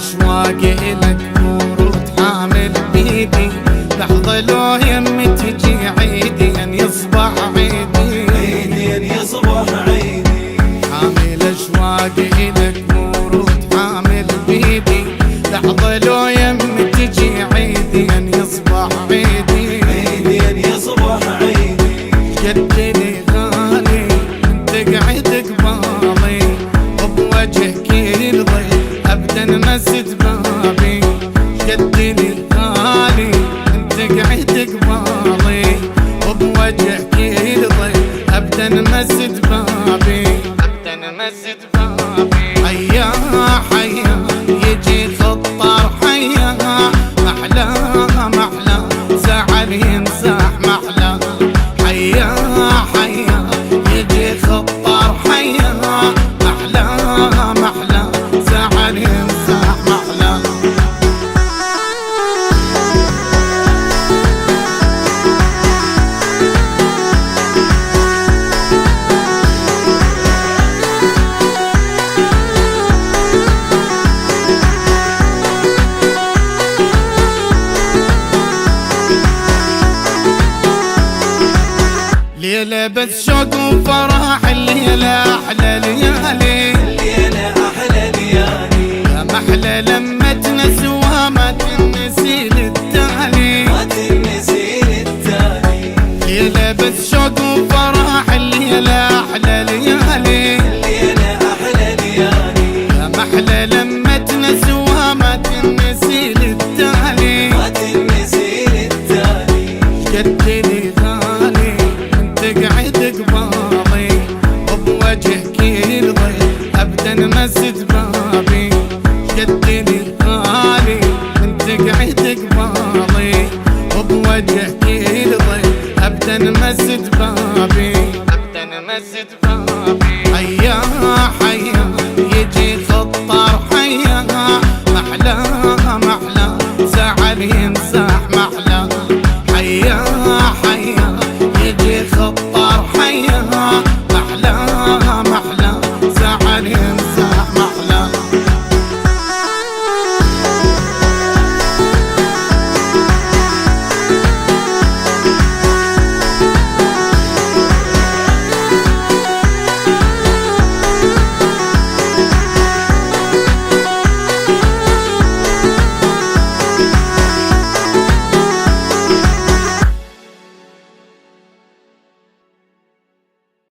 اشواقي لك ورود حامل بيدي، لحظة لو يمي تجي عيدي ان يصبح عيدي، عيدي ان يصبح عيدي. حامل اشواقي لك ورود حامل بيدي، لحظة لو يمي تجي عيدي ان يصبح عيدي، عيدي ان يصبح عيدي. جدني غالي انت قعد قبالي، وبوجهك يرضي ابدا مسد بابي، جدني غالي انت قعد قبالي، وبوجهك يرضي ابدا مسد بابي، ابدا مسد بابي. حيا حيا يجي خطر حيا، محلى محلى زعل ينزاح محلى، حيا حيا يجي خطر حيا، محلى محلى زعل ينزاح محلى. ليلة بس شوق وفرح، الليلة أحلى ليالي، الليلة أحلى ليالي. يا محلى لما تنسوها ما تنسي للتالي، ما تنسي للتالي. ليلة بس شوق وفرح، الليلة أحلى ليالي، الليلة أحلى ليالي. يا محلى لما تنسوها ما تنسي للتالي، ما تنسي للتالي. جدني غالي انت قعد قبالي، وبوجهك يرضي ابدا مسد بابي، جدني غالي انت قعد قبالي، وبوجهك يرضي ابدا مسد بابي، ابدا مسد بابي. حيا حيا يجي خطر حيا، محلى محلى زعل ينزاح محلى،